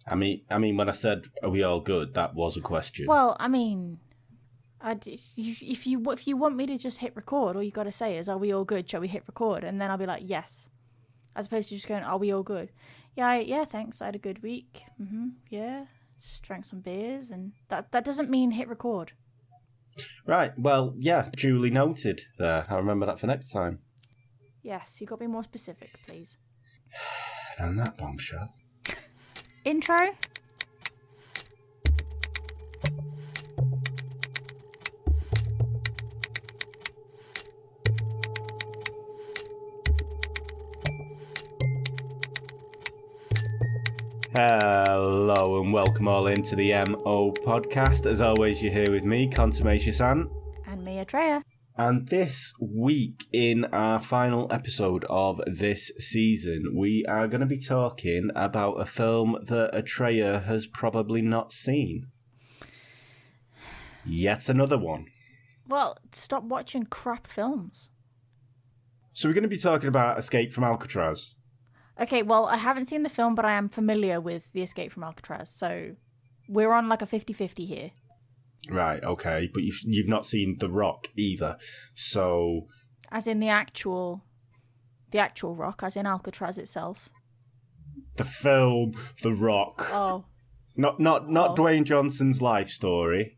I mean, when I said, are we all good, that was a question. Well, I mean, if you want me to just hit record, all you got to say is, are we all good? Shall we hit record? And then I'll be like, yes. As opposed to just going, are we all good? Yeah, thanks. I had a good week. Yeah, just drank some beers. And that doesn't mean hit record. Right, well, yeah, duly noted there. I'll remember that for next time. Yes, you got to be more specific, please. And that bombshell. Intro? Hello and welcome all into the MO podcast. As always, you're here with me, Consummation San. And me, Atreya. And this week, in our final episode of this season, we are going to be talking about a film that Atreya has probably not seen. Yet another one. Well, stop watching crap films. So we're going to be talking about Escape from Alcatraz. Okay, well, I haven't seen the film, but I am familiar with The Escape from Alcatraz, so we're on like a 50-50 here. Right, okay, but you've not seen The Rock either, so... As in the actual Rock, as in Alcatraz itself. The film The Rock. Oh. Not Dwayne Johnson's life story.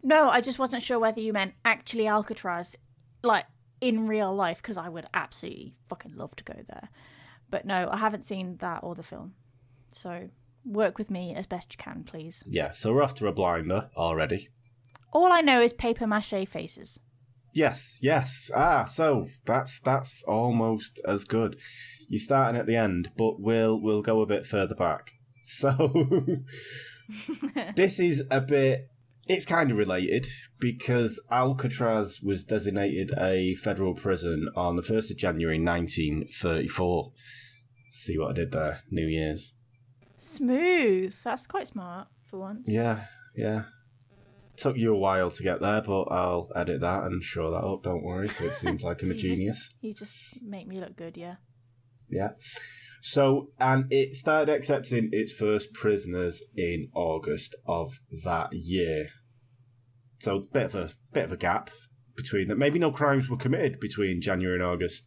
No, I just wasn't sure whether you meant actually Alcatraz, like in real life, because I would absolutely fucking love to go there. But no, I haven't seen that or the film. So work with me as best you can, please. Yeah, so we're off to a blinder already. All I know is paper mache faces. Yes. So that's almost as good. You're starting at the end, but we'll go a bit further back. So this is a bit... It's kind of related because Alcatraz was designated a federal prison on the 1st of January 1934. See what I did there? New Year's. Smooth. That's quite smart for once. Yeah. Took you a while to get there, but I'll edit that and show that up, don't worry, so it seems like I'm a genius. You just make me look good, yeah. Yeah. So, and it started accepting its first prisoners in August of that year. So, bit of a gap between them. Maybe no crimes were committed between January and August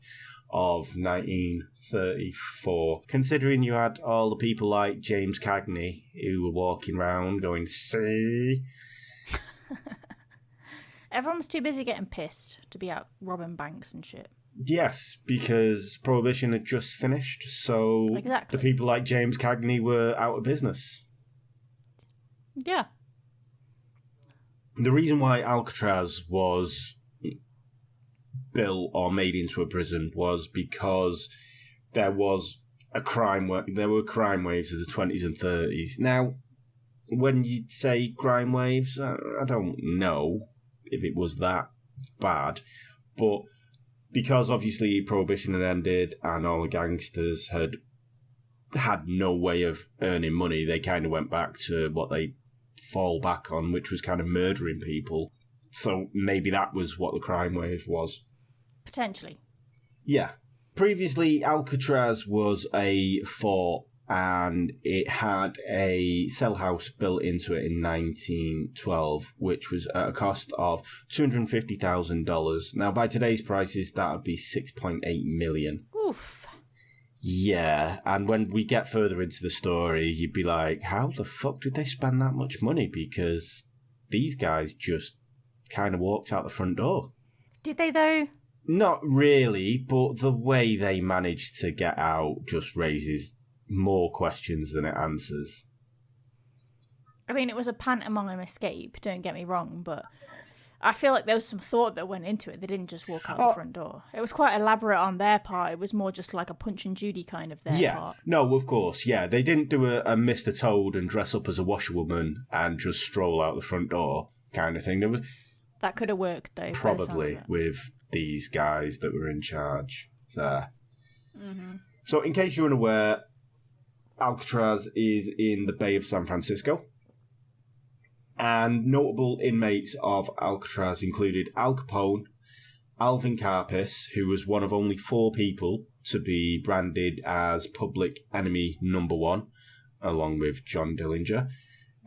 of 1934. Considering you had all the people like James Cagney who were walking around going, see? Everyone was too busy getting pissed to be out robbing banks and shit. Yes, because Prohibition had just finished, so exactly. The people like James Cagney were out of business. Yeah. The reason why Alcatraz was built or made into a prison was because there was a there were crime waves of the 20s and 30s. Now, when you say crime waves, I don't know if it was that bad, but because obviously Prohibition had ended and all the gangsters had no way of earning money, they kind of went back to what they fall back on, which was kind of murdering people. So maybe that was what the crime wave was. Potentially. Yeah. Previously, Alcatraz was a fort and it had a cell house built into it in 1912, which was at a cost of $250,000. Now, by today's prices, that would be $6.8 million. Oof. Yeah, and when we get further into the story, you'd be like, how the fuck did they spend that much money? Because these guys just kind of walked out the front door. Did they, though? Not really, but the way they managed to get out just raises more questions than it answers. I mean, it was a pantomime escape, don't get me wrong, but I feel like there was some thought that went into it. They didn't just walk out the front door. It was quite elaborate on their part. It was more just like a Punch and Judy kind of their part. No, of course, yeah. They didn't do a Mr. Toad and dress up as a washerwoman and just stroll out the front door kind of thing. That could have worked, though. Probably, with these guys that were in charge there. Mm-hmm. So, in case you're unaware, Alcatraz is in the Bay of San Francisco. And notable inmates of Alcatraz included Al Capone, Alvin Karpis, who was one of only 4 people to be branded as public enemy number 1, along with John Dillinger.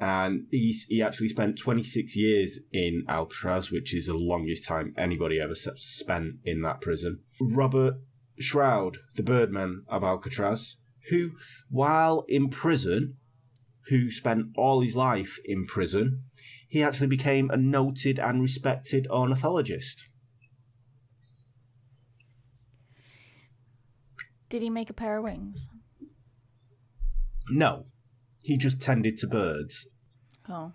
And he actually spent 26 years in Alcatraz, which is the longest time anybody ever spent in that prison. Robert Shroud, the Birdman of Alcatraz, who, while in prison, who spent all his life in prison, he actually became a noted and respected ornithologist. Did he make a pair of wings? No, he just tended to birds. Oh.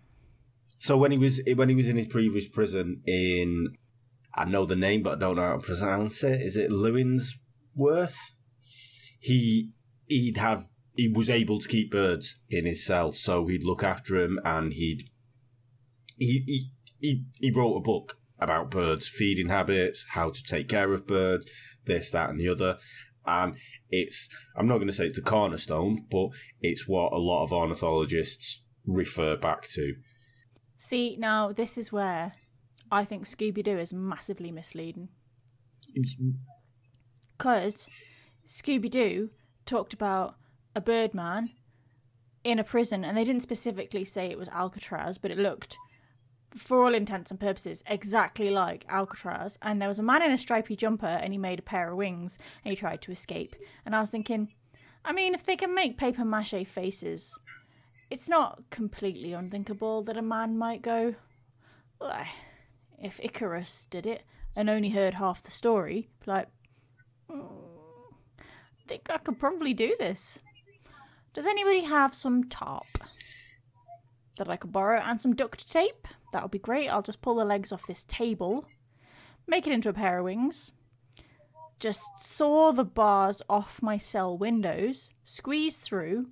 So when he was in his previous prison in, I know the name but I don't know how to pronounce it. Is it Leavenworth? He was able to keep birds in his cell, so he'd look after them, and he wrote a book about birds, feeding habits, how to take care of birds, this, that, and the other. And I'm not going to say it's the cornerstone, but it's what a lot of ornithologists refer back to. See, now this is where I think Scooby-Doo is massively misleading. Because Scooby-Doo talked about a birdman in a prison, and they didn't specifically say it was Alcatraz, but it looked, for all intents and purposes, exactly like Alcatraz. And there was a man in a stripy jumper, and he made a pair of wings, and he tried to escape. And I was thinking, I mean, if they can make paper mache faces, it's not completely unthinkable that a man might go, well, if Icarus did it and only heard half the story, like, I think I could probably do this. Does anybody have some tarp that I could borrow and some duct tape? That would be great. I'll just pull the legs off this table, make it into a pair of wings, just saw the bars off my cell windows, squeeze through,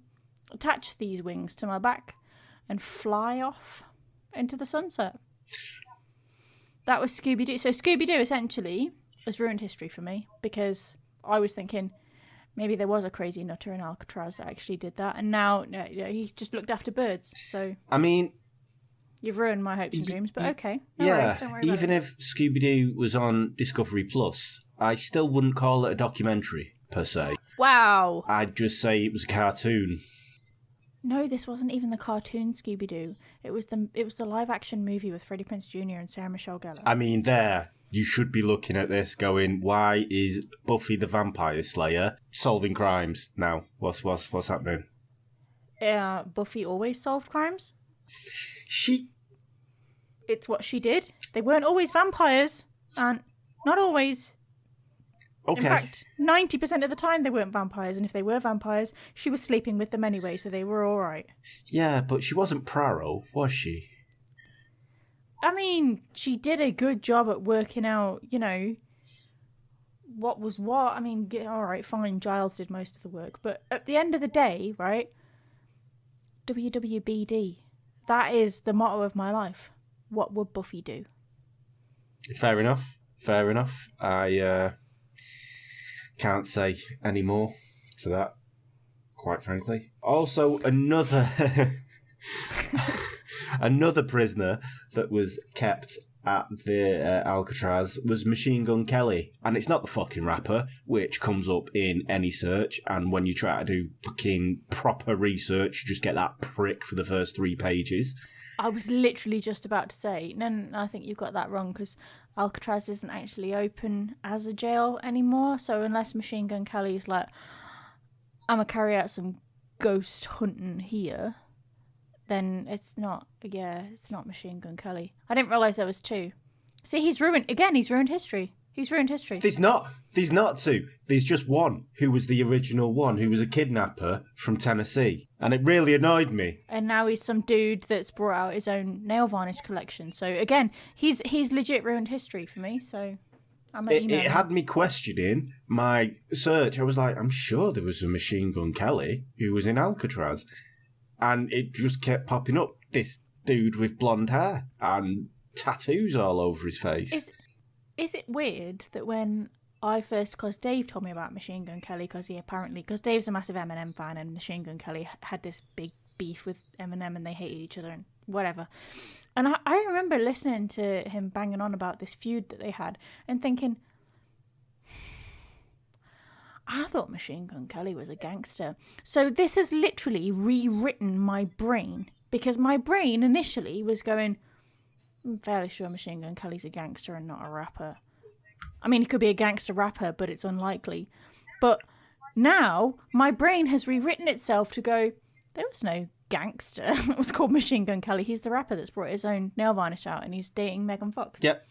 attach these wings to my back, and fly off into the sunset. That was Scooby-Doo. So Scooby-Doo essentially has ruined history for me, because I was thinking maybe there was a crazy nutter in Alcatraz that actually did that, and now he just looked after birds. So I mean, you've ruined my hopes and dreams, but okay. No worries, don't worry about even it. if Scooby-Doo was on Discovery Plus, I still wouldn't call it a documentary, per se. Wow. I'd just say it was a cartoon. No, this wasn't even the cartoon Scooby-Doo. It was the live-action movie with Freddie Prinze Jr. and Sarah Michelle Gellar. I mean, you should be looking at this going, why is Buffy the Vampire Slayer solving crimes now? What's happening? Buffy always solved crimes. She... It's what she did. They weren't always vampires. And not always. Okay. In fact, 90% of the time they weren't vampires. And if they were vampires, she was sleeping with them anyway, so they were all right. Yeah, but she wasn't Praro, was she? I mean, she did a good job at working out, what was what. I mean, all right, fine, Giles did most of the work. But at the end of the day, right, WWBD, that is the motto of my life. What would Buffy do? Fair enough. I can't say any more to that, quite frankly. Also, another prisoner that was kept at the Alcatraz was Machine Gun Kelly. And it's not the fucking rapper, which comes up in any search, and when you try to do fucking proper research, you just get that prick for the first 3 pages. I was literally just about to say, no, I think you've got that wrong, because Alcatraz isn't actually open as a jail anymore, so unless Machine Gun Kelly's like, I'm going to carry out some ghost hunting here, then it's not Machine Gun Kelly. I didn't realise there was 2. See, he's ruined history. There's not 2. There's just one, who was the original one, who was a kidnapper from Tennessee. And it really annoyed me. And now he's some dude that's brought out his own nail varnish collection. So again, he's legit ruined history for me. So it had me questioning my search. I was like, I'm sure there was a Machine Gun Kelly who was in Alcatraz. And it just kept popping up. This dude with blonde hair and tattoos all over his face. Is it weird that when I first, because Dave told me about Machine Gun Kelly, because Dave's a massive Eminem fan, and Machine Gun Kelly had this big beef with Eminem and they hated each other and whatever. And I remember listening to him banging on about this feud that they had and thinking, I thought Machine Gun Kelly was a gangster. So this has literally rewritten my brain, because my brain initially was going, I'm fairly sure Machine Gun Kelly's a gangster and not a rapper. I mean, he could be a gangster rapper, but it's unlikely. But now my brain has rewritten itself to go, there was no gangster. It was called Machine Gun Kelly. He's the rapper that's brought his own nail varnish out and he's dating Megan Fox. Yep.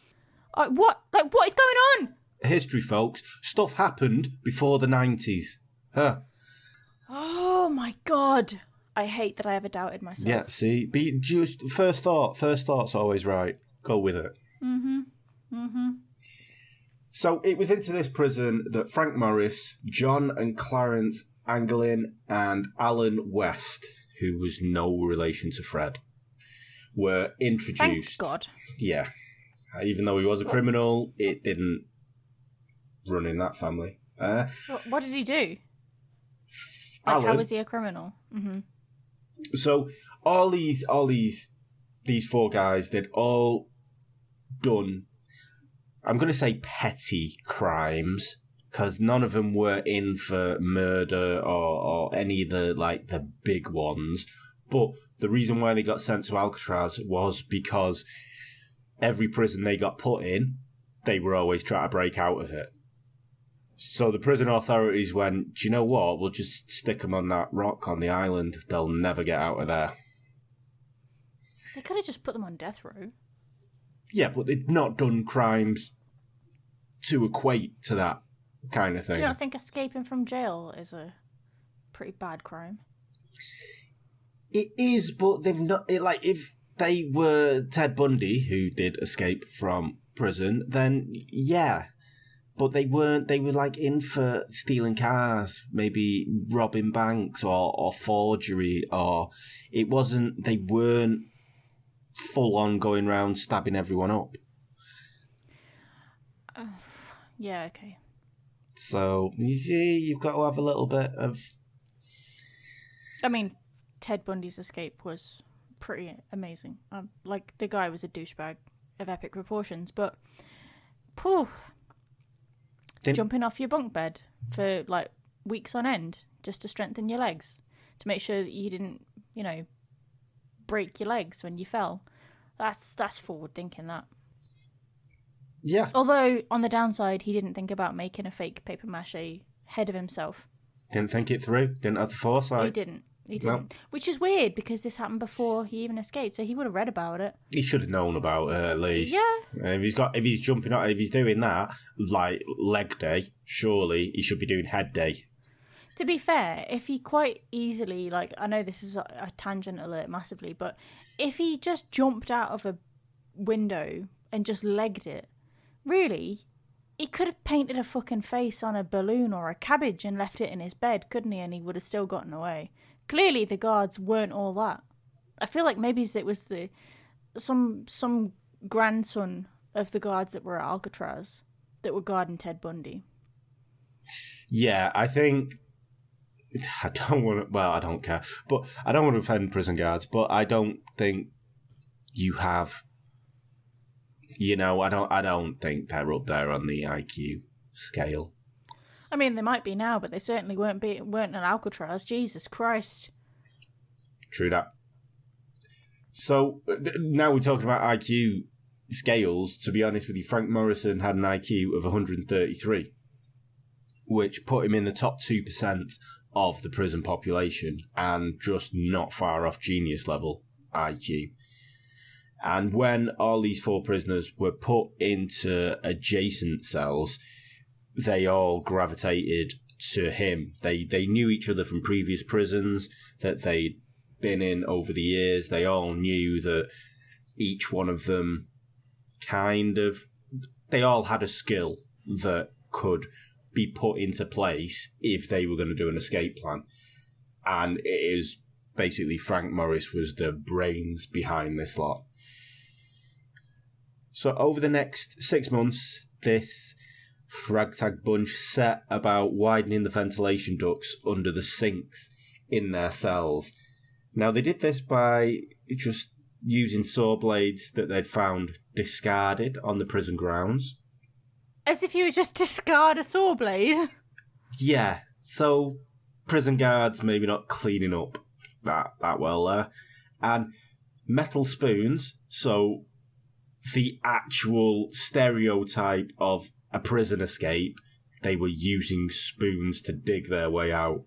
What? Like, what is going on? History, folks. Stuff happened before the 90s. Huh. Oh my God. I hate that I ever doubted myself. Yeah, see? Be just first thought's always right. Go with it. So it was into this prison that Frank Morris, John and Clarence Anglin, and Alan West, who was no relation to Fred, were introduced. Thank God. Yeah. Even though he was a criminal, it didn't run in that family. What did he do? Like, Alan, how was he a criminal? Mm-hmm. So all these four guys, they'd all done, I'm going to say petty crimes, because none of them were in for murder or any of the big ones. But the reason why they got sent to Alcatraz was because every prison they got put in, they were always trying to break out of it. So the prison authorities went, do you know what? We'll just stick them on that rock on the island. They'll never get out of there. They could have just put them on death row. Yeah, but they'd not done crimes to equate to that kind of thing. Do you not think escaping from jail is a pretty bad crime? It is, but they've not... if they were Ted Bundy, who did escape from prison, then yeah... But they weren't, they were in for stealing cars, maybe robbing banks or forgery, or it wasn't, they weren't full on going around stabbing everyone up. Yeah, okay. So, you see, you've got to have a little bit of... I mean, Ted Bundy's escape was pretty amazing. The guy was a douchebag of epic proportions, but... Poof. Jumping off your bunk bed for weeks on end just to strengthen your legs, to make sure that you didn't, break your legs when you fell. That's forward thinking, that. Yeah. Although on the downside, he didn't think about making a fake paper mache head of himself. Didn't think it through. Didn't have the foresight. He didn't. No. Which is weird because this happened before he even escaped, so he would have read about it. He should have known about it at least. Yeah. If he's jumping out, if he's doing that leg day, surely he should be doing head day. To be fair, if he quite easily, I know this is a tangent alert massively, but if he just jumped out of a window and just legged it, really, he could have painted a fucking face on a balloon or a cabbage and left it in his bed, couldn't he? And he would have still gotten away. Clearly, the guards weren't all that. I feel like maybe it was some grandson of the guards that were at Alcatraz that were guarding Ted Bundy. Yeah, I think... I don't want to... Well, I don't care. But I don't want to offend prison guards, but I don't think you have... I don't think they're up there on the IQ scale. I mean, they might be now, but they certainly weren't at Alcatraz. Jesus Christ. True that. So, now we're talking about IQ scales. To be honest with you, Frank Morrison had an IQ of 133, which put him in the top 2% of the prison population, and just not far off genius level IQ. And when all these four prisoners were put into adjacent cells, they all gravitated to him. They knew each other from previous prisons that they'd been in over the years. They all knew that each one of them they all had a skill that could be put into place if they were going to do an escape plan. And it is basically Frank Morris was the brains behind this lot. So over the next 6 months, this ragtag bunch set about widening the ventilation ducts under the sinks in their cells. Now, they did this by just using saw blades that they'd found discarded on the prison grounds. As if you would just discard a saw blade? Yeah, so prison guards maybe not cleaning up that well there. And metal spoons, so the actual stereotype of a prison escape, they were using spoons to dig their way out.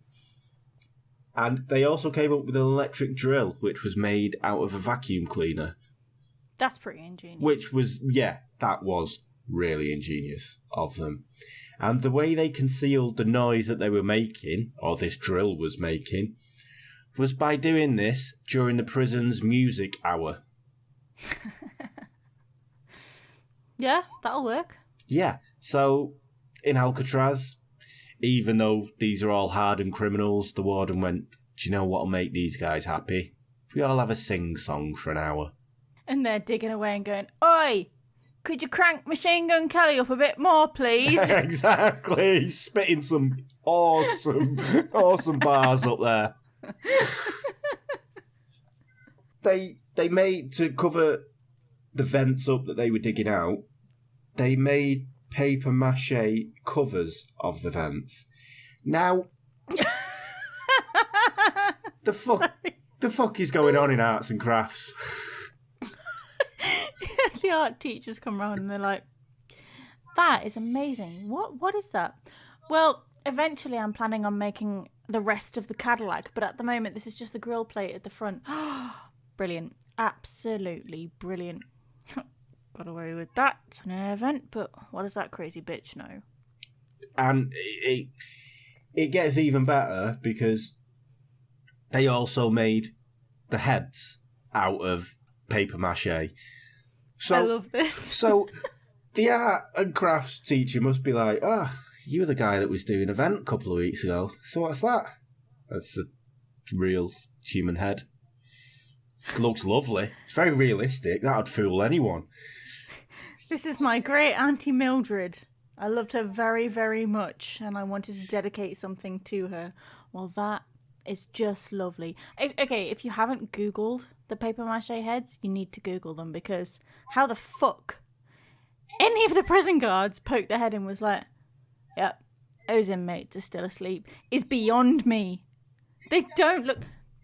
And they also came up with an electric drill, which was made out of a vacuum cleaner. That's pretty ingenious. Which was, yeah, that was really ingenious of them. And the way they concealed the noise that they were making, or this drill was making, was by doing this during the prison's music hour. Yeah, that'll work. Yeah, so in Alcatraz, even though these are all hardened criminals, the warden went, do you know what'll make these guys happy? We all have a sing-song for an hour. And they're digging away and going, oi, could you crank Machine Gun Kelly up a bit more, please? Exactly. Spitting some awesome bars up there. They made, to cover the vents up that they were digging out, they made paper mache covers of the vents. Now, the fuck is going on in arts and crafts? The art teachers come round and they're like, that is amazing. What is that? Well, eventually I'm planning on making the rest of the Cadillac, but at the moment this is just the grill plate at the front. Brilliant. Absolutely brilliant. Got away with that. It's an air vent, but what does that crazy bitch know? And it gets even better because they also made the heads out of paper mache. So, I love this. So the art and crafts teacher must be like, you were the guy that was doing an event a couple of weeks ago. So what's that? That's a real human head. It looks lovely. It's very realistic. That'd fool anyone. This is my great Auntie Mildred. I loved her very, very much, and I wanted to dedicate something to her. Well, that is just lovely. Okay, if you haven't Googled the paper mache heads, you need to Google them, because how the fuck any of the prison guards poked their head in was like, yep, those inmates are still asleep, is beyond me. They don't look...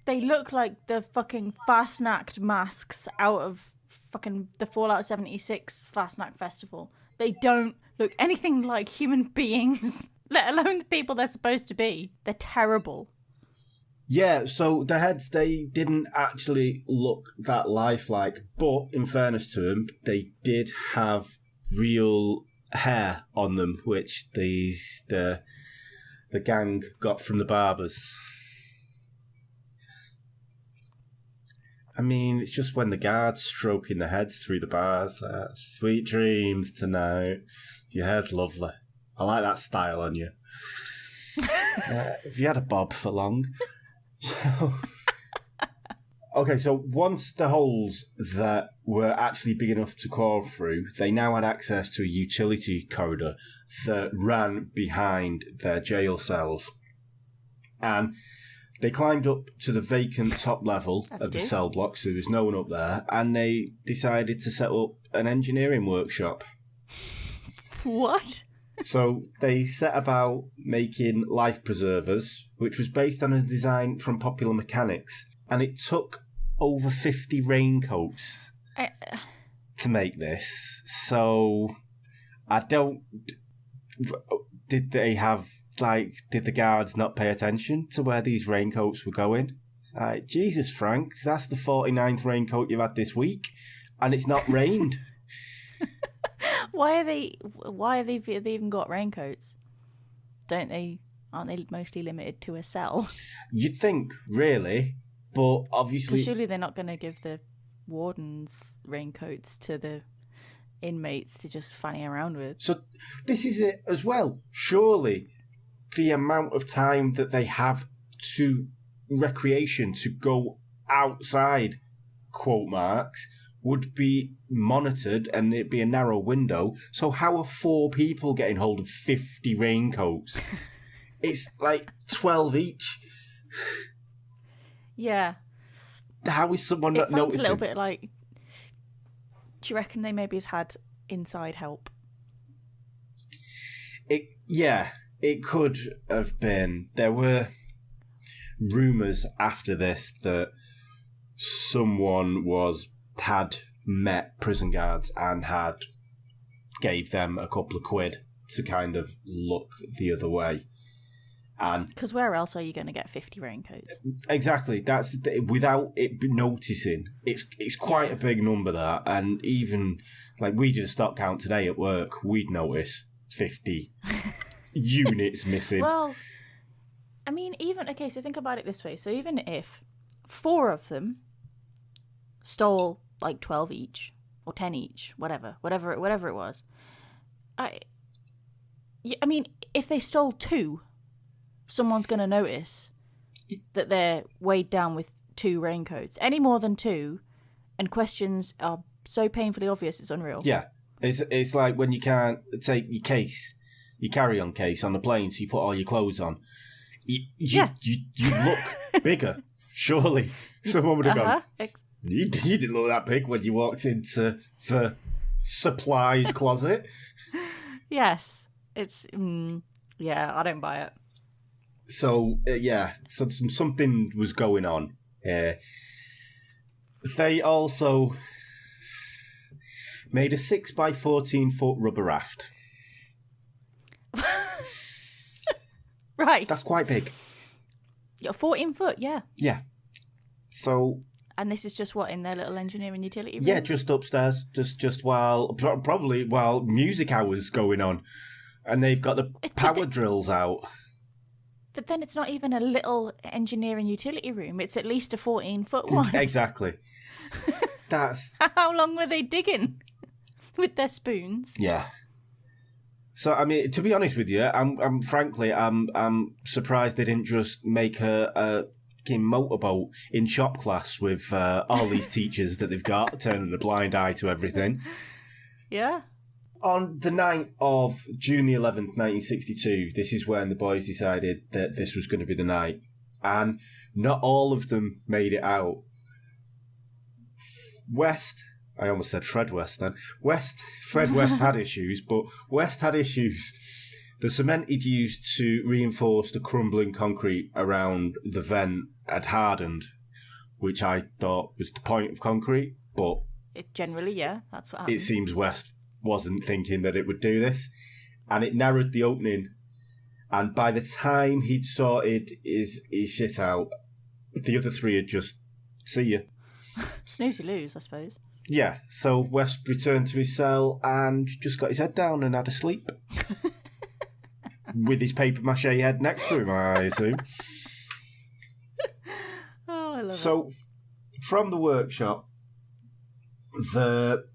They look like the fucking Fastnacht masks out of fucking the Fallout 76 Fastnacht Festival. They don't look anything like human beings, let alone the people they're supposed to be. They're terrible. Yeah, so the heads, they didn't actually look that lifelike, but in fairness to them, they did have real hair on them, which the gang got from the barbers. I mean, it's just when the guards stroking the heads through the bars. Sweet dreams tonight. Your hair's lovely. I like that style on you. If you had a bob for long. Okay, so once the holes that were actually big enough to crawl through, they now had access to a utility corridor that ran behind their jail cells. And they climbed up to the vacant top level of the cell block, so there was no one up there, and they decided to set up an engineering workshop. What? So they set about making life preservers, which was based on a design from Popular Mechanics, and it took over 50 raincoats to make this. So I don't... Did they have... did the guards not pay attention to where these raincoats were going? Jesus, Frank, that's the 49th raincoat you've had this week, and it's not rained. Why have they even got raincoats? Aren't they mostly limited to a cell? You'd think, really, but obviously... Well, surely they're not going to give the wardens raincoats to the inmates to just fanny around with. So this is it as well. Surely the amount of time that they have to recreation to go outside, quote marks, would be monitored, and it'd be a narrow window. So how are 4 people getting hold of 50 raincoats? It's like 12 each. Yeah. How is someone not noticing? It sounds a little bit like... Do you reckon they maybe has had inside help? Yeah. it could have been. There were rumours after this that someone had met prison guards and had gave them a couple of quid to kind of look the other way. And because where else are you going to get 50 raincoats? Exactly. That's without it noticing. It's quite a big number, that. And even like we did a stock count today at work, we'd notice 50 units missing. Well, I mean, so think about it this way. So even if 4 of them stole like 12 each or 10 each, whatever it was, I mean, if they stole 2, someone's going to notice that they're weighed down with 2 raincoats. Any more than 2, and questions are so painfully obvious, it's unreal. Yeah. It's like when you can't take your carry-on case on the plane, so you put all your clothes on. You look bigger, surely. Someone would have gone, you didn't look that big when you walked into the supplies closet. Yes. It's, I don't buy it. So, so something was going on. They also made a 6x14-foot rubber raft. Right. That's quite big. 14 foot, yeah. Yeah. So... And this is just what, in their little engineering utility room? Yeah, just upstairs, just probably while music hours going on. And they've got the power drills out. But then it's not even a little engineering utility room. It's at least a 14-foot one. Exactly. That's... How long were they digging with their spoons? Yeah. So, I mean, to be honest with you, I'm frankly surprised they didn't just make a motorboat in shop class with all these teachers that they've got, turning a blind eye to everything. Yeah. On the night of June the 11th, 1962, this is when the boys decided that this was going to be the night. And not all of them made it out. I almost said Fred West then. Fred West had issues, but West had issues. The cement he'd used to reinforce the crumbling concrete around the vent had hardened, which I thought was the point of concrete, but... that's what happened. It seems West wasn't thinking that it would do this, and it narrowed the opening, and by the time he'd sorted his shit out, the other 3 had just, see ya. Snooze you lose, I suppose. Yeah, so West returned to his cell and just got his head down and had a sleep. With his paper mache head next to him, I assume. Oh, I love it. So, from the workshop, the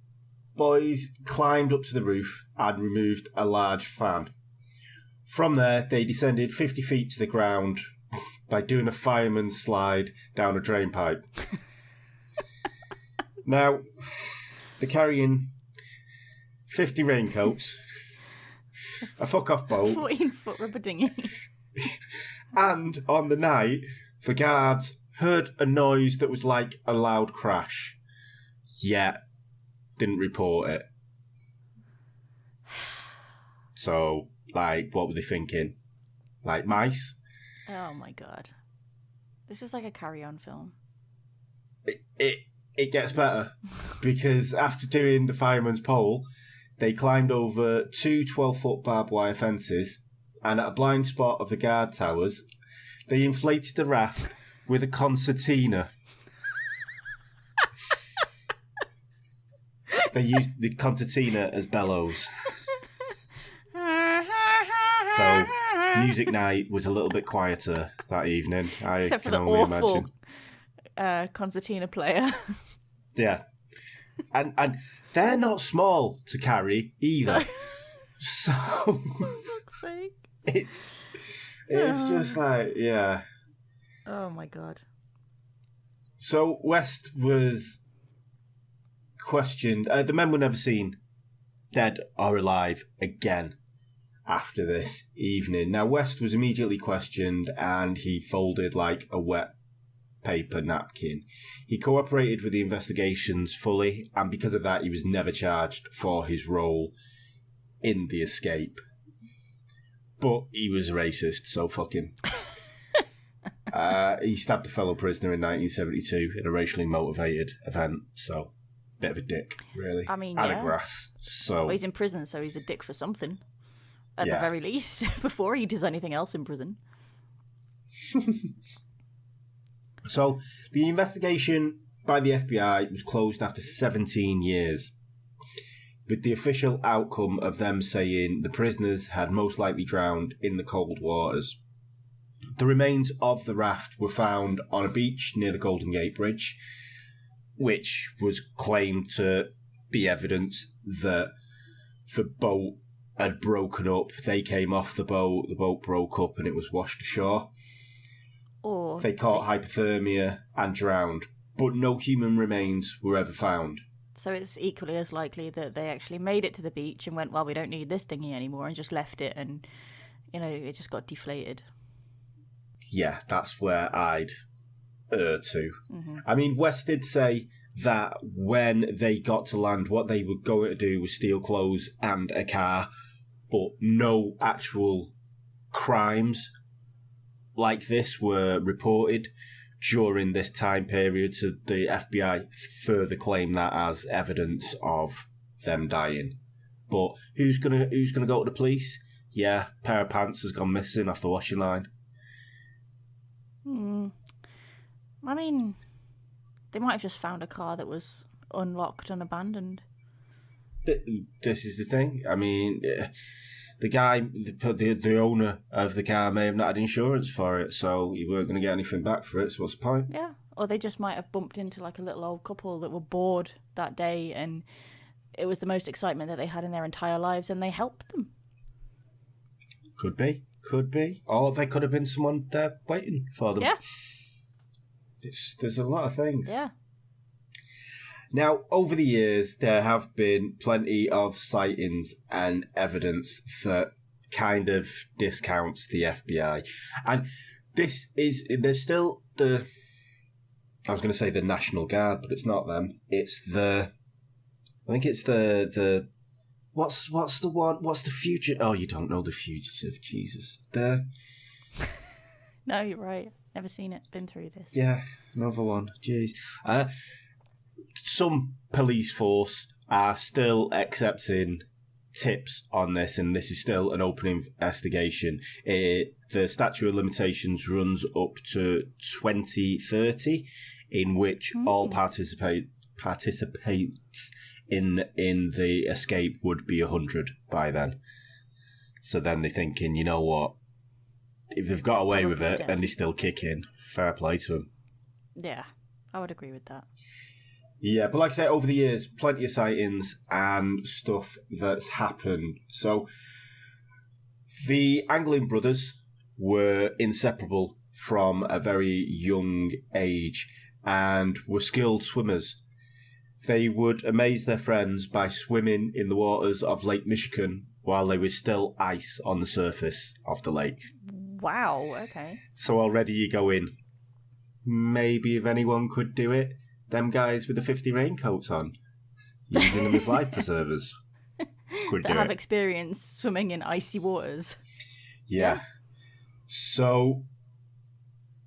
boys climbed up to the roof and removed a large fan. From there, they descended 50 feet to the ground by doing a fireman's slide down a drain pipe. Now, they're carrying 50 raincoats, a fuck-off boat, 14-foot rubber dinghy. And on the night, the guards heard a noise that was like a loud crash, yet didn't report it. So, like, what were they thinking? Like mice? Oh my god. This is like a Carry-On film. It gets better, because after doing the fireman's pole, they climbed over 2 12-foot barbed wire fences, and at a blind spot of the guard towers, they inflated the raft with a concertina. They used the concertina as bellows. So, music night was a little bit quieter that evening. Except for the awful concertina player. Yeah. And they're not small to carry either. So it's just like, yeah. Oh my god. So West was questioned. The men were never seen dead or alive again after this evening. Now West was immediately questioned and he folded like a wet paper napkin. He cooperated with the investigations fully, and because of that he was never charged for his role in the escape. But he was a racist, so fuck him. He stabbed a fellow prisoner in 1972 in a racially motivated event, so bit of a dick, really. I mean, and yeah. a grass. So Well, he's in prison, so he's a dick for something. At Yeah. the very least, before he does anything else in prison. So the investigation by the FBI was closed after 17 years, with the official outcome of them saying the prisoners had most likely drowned in the cold waters. The remains of the raft were found on a beach near the Golden Gate Bridge, which was claimed to be evidence that the boat had broken up. They came off the boat broke up, and it was washed ashore. Or They caught hypothermia and drowned, but no human remains were ever found. so it's equally as likely that they actually made it to the beach and went, well, we don't need this dinghy anymore, and just left it, and, you know, it just got deflated. Yeah, that's where I'd err to. Mm-hmm. I mean, West did say that when they got to land, what they were going to do was steal clothes and a car, but no actual crimes like this were reported during this time period, so the FBI further claim that as evidence of them dying. But who's gonna go to the police? Yeah, pair of pants has gone missing off the washing line. I mean, they might have just found a car that was unlocked and abandoned. This is the thing. I mean, the guy, the owner of the car may have not had insurance for it, so you weren't going to get anything back for it, so what's the point? Yeah. Or they just might have bumped into like a little old couple that were bored that day, and it was the most excitement that they had in their entire lives, and they helped them. Could be. Or they could have been someone there waiting for them. Yeah. There's a lot of things. Yeah. Now, over the years, there have been plenty of sightings and evidence that kind of discounts the FBI. And there's still I was going to say the National Guard, but it's not them. It's I think it's what's the future? Oh, you don't know the fugitive, Jesus. No, you're right. Never seen it. Been through this. Yeah, another one. Jeez. Some police force are still accepting tips on this, and this is still an open investigation. The statute of limitations runs up to 2030, in which all participants in the escape would be 100 by then. So then they're thinking, you know what? If they've got away with it and they're still kicking, fair play to them. Yeah, I would agree with that. Yeah, but like I say, over the years, plenty of sightings and stuff that's happened. So the Anglin brothers were inseparable from a very young age and were skilled swimmers. They would amaze their friends by swimming in the waters of Lake Michigan while there was still ice on the surface of the lake. Wow, okay. So already you go in, maybe if anyone could do it, them guys with the 50 raincoats on, using them as life preservers, could That do have it. experience swimming in icy waters. Yeah. So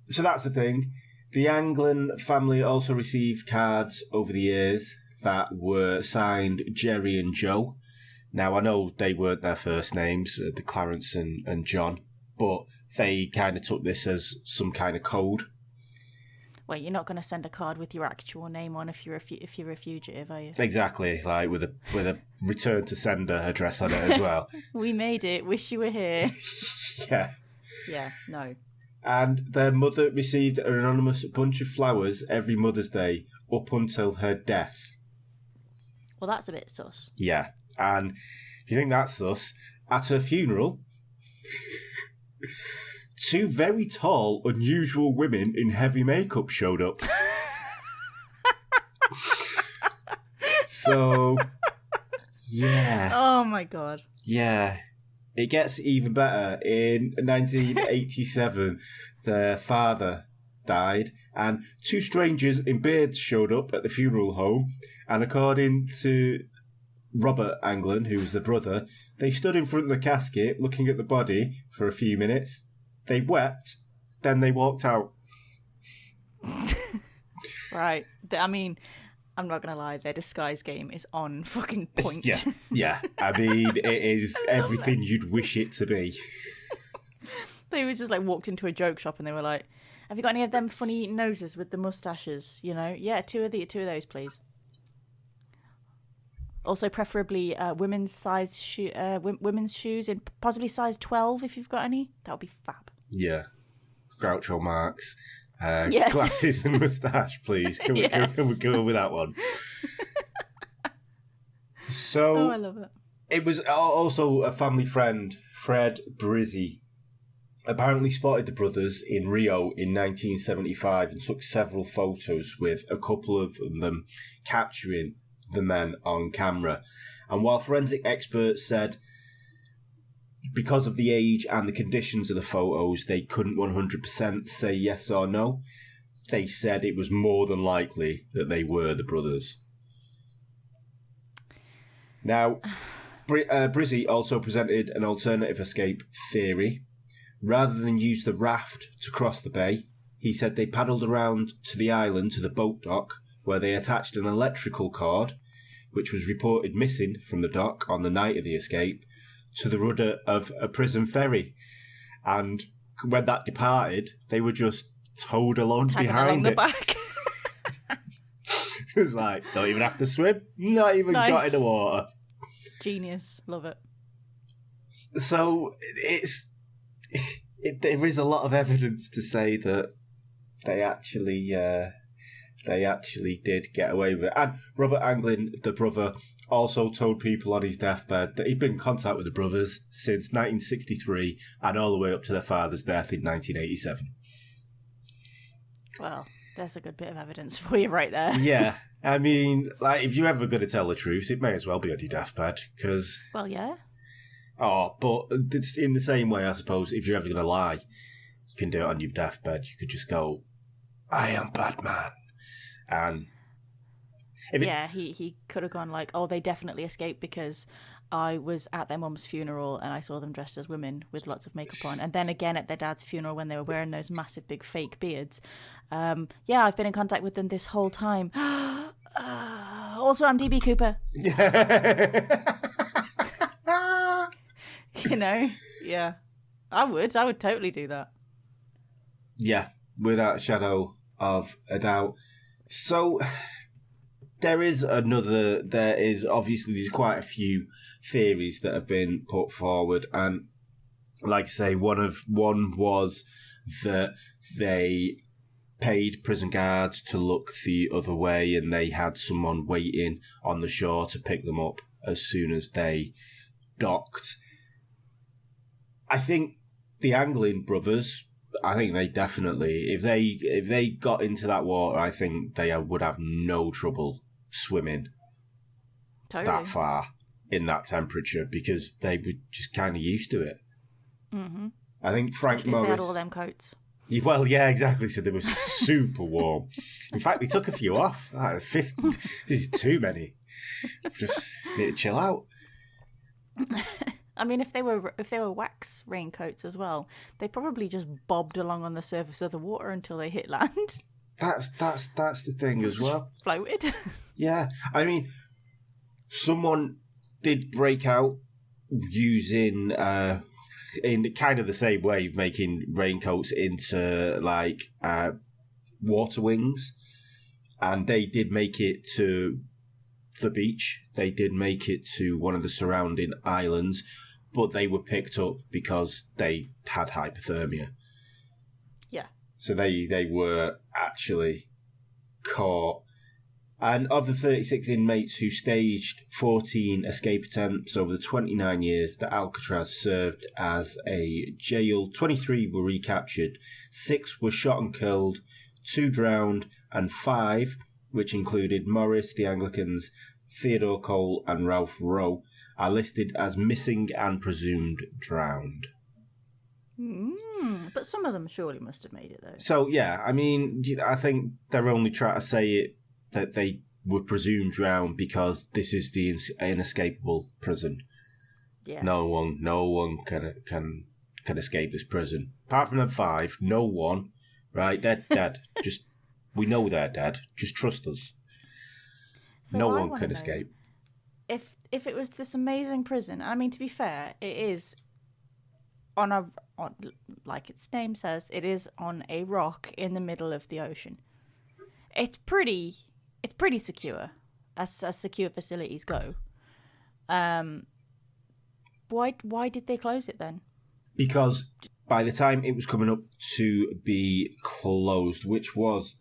that's the thing. The Anglin family also received cards over the years that were signed Jerry and Joe. Now, I know they weren't their first names, the Clarence and John, but they kind of took this as some kind of code. Well, you're not going to send a card with your actual name on if you're a fugitive, are you? Exactly, like with a return to sender address on it as well. We made it. Wish you were here. Yeah. Yeah, no. And their mother received an anonymous bunch of flowers every Mother's Day up until her death. Well, that's a bit sus. Yeah, and if you think that's sus, at her funeral, two very tall, unusual women in heavy makeup showed up. So, yeah. Oh my god. Yeah. It gets even better. In 1987, their father died, and two strangers in beards showed up at the funeral home, and according to Robert Anglin, who was the brother, they stood in front of the casket looking at the body for a few minutes. They wept, then they walked out. Right. I mean, I'm not going to lie, their disguise game is on fucking point. Yeah. I mean, it is everything you'd wish it to be. They were just like walked into a joke shop and they were like, have you got any of them funny noses with the mustaches? You know? Yeah, two of those, please. Also, preferably women's shoes in possibly size 12 if you've got any. That would be fab. Yeah. Groucho Marx. Yes. Glasses and moustache, please. Can we go with that one? So, I love it. It was also a family friend, Fred Brizzi, apparently spotted the brothers in Rio in 1975 and took several photos with a couple of them capturing the men on camera. And while forensic experts said because of the age and the conditions of the photos, they couldn't 100% say yes or no, they said it was more than likely that they were the brothers. Now, Brizzi also presented an alternative escape theory. Rather than use the raft to cross the bay, he said they paddled around to the island to the boat dock, where they attached an electrical cord, which was reported missing from the dock on the night of the escape, to the rudder of a prison ferry. And when that departed, they were just towed along behind the back. It was like, don't even have to swim, not even got in the water. Genius, love it. So there is a lot of evidence to say that they actually did get away with it. And Robert Anglin, the brother, also told people on his deathbed that he'd been in contact with the brothers since 1963 and all the way up to their father's death in 1987. Well, there's a good bit of evidence for you right there. Yeah. I mean, like, if you're ever going to tell the truth, it may as well be on your deathbed, because... Well, yeah. Oh, but it's in the same way, I suppose, if you're ever going to lie, you can do it on your deathbed. You could just go, I am Batman. And... he could have gone like, oh, they definitely escaped because I was at their mum's funeral and I saw them dressed as women with lots of makeup on. And then again at their dad's funeral when they were wearing those massive big fake beards. I've been in contact with them this whole time. Also, I'm DB Cooper. You know? Yeah. I would totally do that. Yeah, without a shadow of a doubt. So... There's obviously there's quite a few theories that have been put forward, and like I say, one was that they paid prison guards to look the other way, and they had someone waiting on the shore to pick them up as soon as they docked. I think the Anglin brothers, I think they definitely, if they got into that water, I think they would have no trouble swimming that far in that temperature because they were just kind of used to it. Mm-hmm. I think Frank Morris... They had all them coats. Well, yeah, exactly. So they were super warm. In fact, they took a few off. 50, this is too many. Just need to chill out. I mean, if they were wax raincoats as well, they probably just bobbed along on the surface of the water until they hit land. That's the thing as well. Floated. Yeah, I mean, someone did break out using in kind of the same way, making raincoats into like water wings, and they did make it to the beach. They did make it to one of the surrounding islands, but they were picked up because they had hypothermia. Yeah. So they were actually caught. And of the 36 inmates who staged 14 escape attempts over the 29 years that Alcatraz served as a jail, 23 were recaptured, 6 were shot and killed, 2 drowned, and 5, which included Morris, the Anglicans, Theodore Cole, and Ralph Rowe, are listed as missing and presumed drowned. But some of them surely must have made it, though. So, yeah, I mean, I think they're only trying to say it that they were presumed drowned because this is the inescapable prison. Yeah. No one can escape this prison. Apart from them 5, no one. Right? They're dead. We know they're dead. Just trust us. So no I one wanna can know, escape. If it was this amazing prison, I mean, to be fair, it is on like its name says, it is on a rock in the middle of the ocean. It's pretty secure, as secure facilities go. Why did they close it then? Because by the time it was coming up to be closed, which was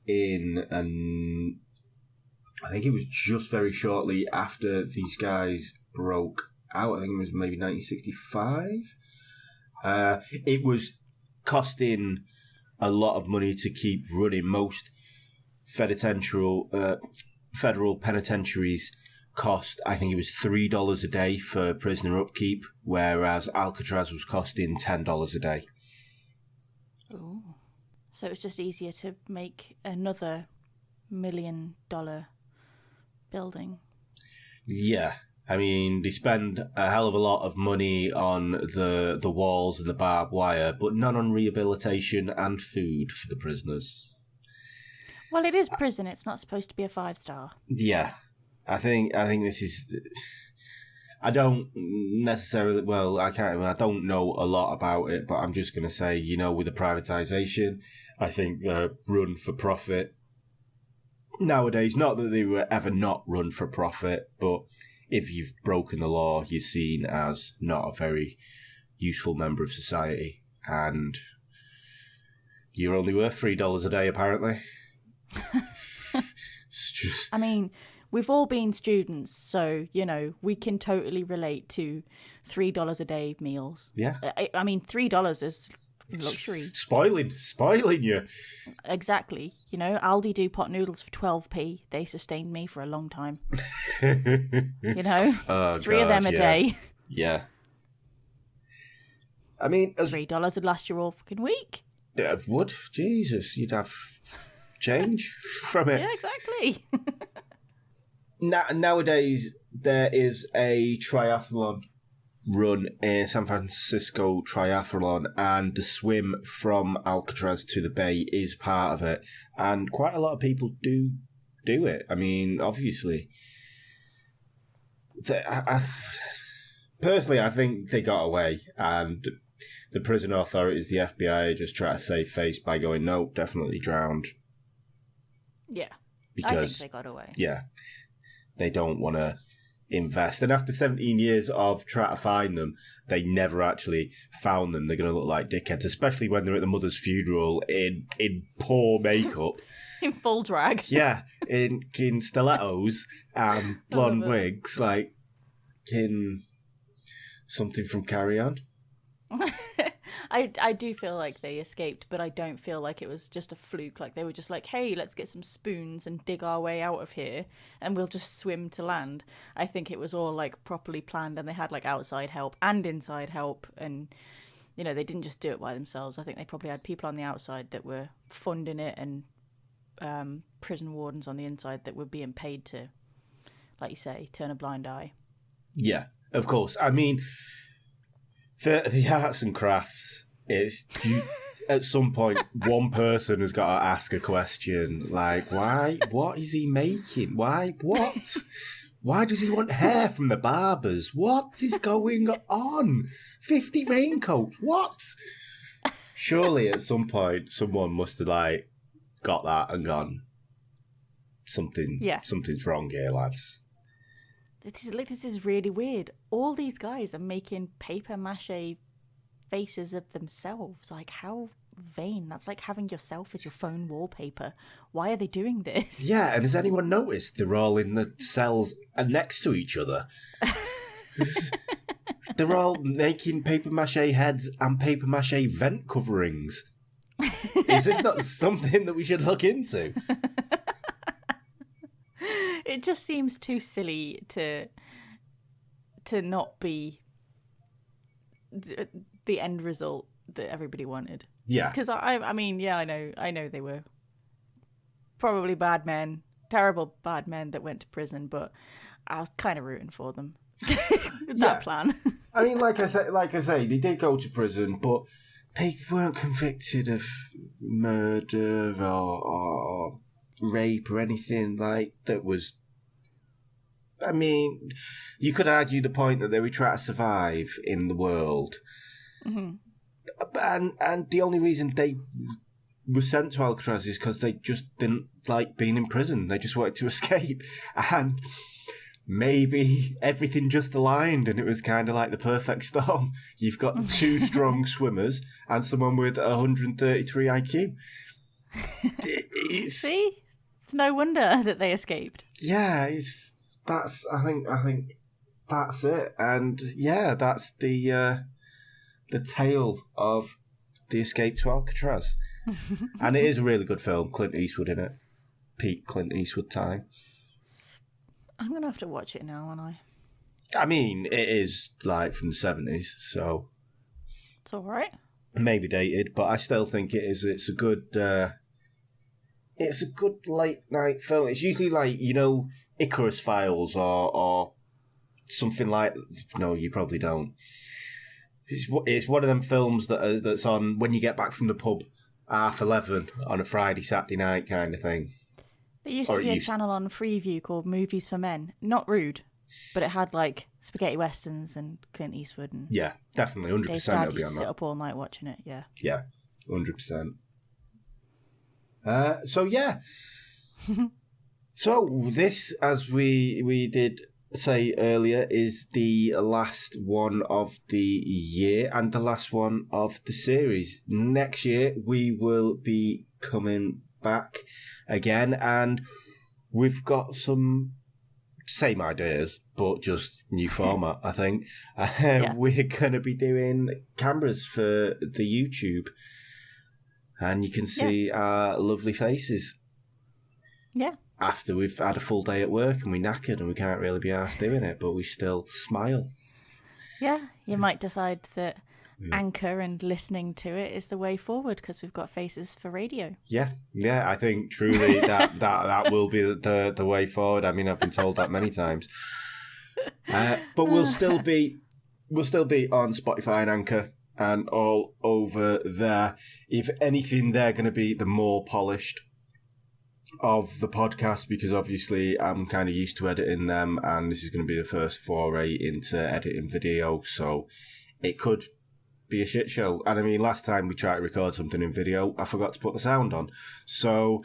I think it was just very shortly after these guys broke out. I think it was maybe 1965. It was costing a lot of money to keep running. Most federal penitentiaries cost, I think it was $3 a day for prisoner upkeep, whereas Alcatraz was costing $10 a day. Ooh. So it was just easier to make another $1 million building. Yeah. I mean, they spend a hell of a lot of money on the walls and the barbed wire, but none on rehabilitation and food for the prisoners. Well, it is prison. It's not supposed to be a 5-star. Yeah. I think this is... I don't necessarily... Well, I don't know a lot about it, but I'm just going to say, with the privatisation, I think run for profit... Nowadays, not that they were ever not run for profit, but if you've broken the law, you're seen as not a very useful member of society, and you're only worth $3 a day, apparently. It's just... I mean, we've all been students, so, we can totally relate to $3 a day meals. Yeah. I mean, $3 is luxury. Spoiling you. Exactly. Aldi do pot noodles for 12p. They sustained me for a long time. Oh, 3 of them a day. Yeah. I mean... $3 would last you all fucking week. It would. Jesus, you'd have change from it. Yeah, exactly. Nowadays, there is a triathlon run in San Francisco triathlon, and the swim from Alcatraz to the bay is part of it, and quite a lot of people do it. I mean, obviously, personally, I think they got away, and the prison authorities, the FBI, just try to save face by going, no, definitely drowned. Yeah, because I think they got away. Yeah, they don't want to invest, and after 17 years of trying to find them, they never actually found them. They're going to look like dickheads, especially when they're at the mother's funeral in poor makeup. In full drag. Yeah, in stilettos and blonde wigs, like in something from Carry On. I do feel like they escaped, but I don't feel like it was just a fluke. Like they were just like, hey, let's get some spoons and dig our way out of here and we'll just swim to land. I think it was all like properly planned, and they had like outside help and inside help, and they didn't just do it by themselves. I think they probably had people on the outside that were funding it, and prison wardens on the inside that were being paid to, like you say, turn a blind eye. Yeah, of course. I mean, the arts and crafts is at some point one person has got to ask a question like, why? What is he making? Why? What? Why does he want hair from the barbers? What is going on? 50 raincoats? What? Surely at some point someone must have got that and gone, something's wrong here, lads. This is really weird. All these guys are making paper mache faces of themselves. Like, how vain. That's like having yourself as your phone wallpaper. Why are they doing this? Yeah, and has anyone noticed they're all in the cells next to each other? They're all making paper mache heads and paper mache vent coverings. Is this not something that we should look into? It just seems too silly to not be the end result that everybody wanted. Yeah. Because I mean, yeah, I know they were probably bad men terrible bad men that went to prison, but I was kind of rooting for them. With Yeah. that plan. I mean, like I say, they did go to prison, but they weren't convicted of murder or rape or anything like that was... I mean, you could argue the point that they were trying to survive in the world. Mm-hmm. And the only reason they were sent to Alcatraz is because they just didn't like being in prison. They just wanted to escape. And maybe everything just aligned and it was kind of like the perfect storm. You've got two strong swimmers and someone with 133 IQ. See? It's no wonder that they escaped. Yeah, I think that's it. And yeah, that's the tale of the escape to Alcatraz. And it is a really good film. Clint Eastwood in it. Peak Clint Eastwood time. I'm going to have to watch it now, aren't I? I mean, it is like from the 70s, so... It's all right. Maybe dated, but I still think it is. It's a good late night film. It's usually like, you know, Icarus Files or something like... No, you probably don't. It's one of them films that's on when you get back from the pub 11:30 on a Friday, Saturday night kind of thing. There used to be a channel on Freeview called Movies for Men. Not rude, but it had like spaghetti westerns and Clint Eastwood and... Yeah, definitely, 100% Dave's dad it'll be used on to that. sit up all night watching it, yeah. Yeah, 100%. So, yeah. So, this, as we did say earlier, is the last one of the year and the last one of the series. Next year, we will be coming back again, and we've got some same ideas, but just new format, I think. Yeah. We're going to be doing cameras for the YouTube, and you can see our lovely faces. Yeah. After we've had a full day at work and we're knackered and we can't really be arsed doing it, but we still smile. Yeah, you might decide that Anchor and listening to it is the way forward because we've got faces for radio. Yeah, I think truly that will be the way forward. I mean, I've been told that many times. But we'll still be on Spotify and Anchor and all over there. If anything, they're going to be the more polished of the podcast because obviously I'm kind of used to editing them, and this is going to be the first foray into editing video, so it could be a shit show. And I mean, last time we tried to record something in video, I forgot to put the sound on, so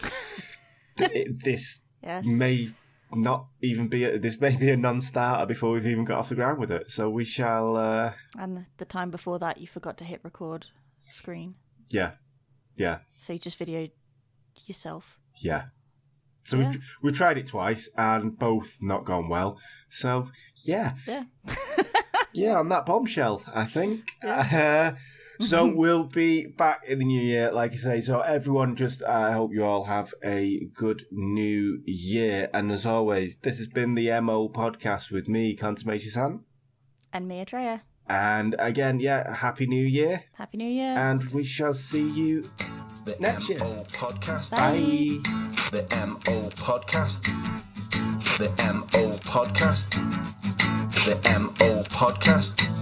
this may not even be this may be a non-starter before we've even got off the ground with it, so we shall and the time before that you forgot to hit record screen, yeah so you just videoed yourself. So we've tried it twice and both not gone well. So yeah, on that bombshell, I think. So we'll be back in the new year, like I say. So everyone, I hope you all have a good new year. And as always, this has been the MO podcast with me, Consummation San, and me, Atreya. And again, Happy New Year. Happy New Year. And we shall see you next year. Podcast. Bye. The MO Podcast. The MO Podcast. The MO Podcast.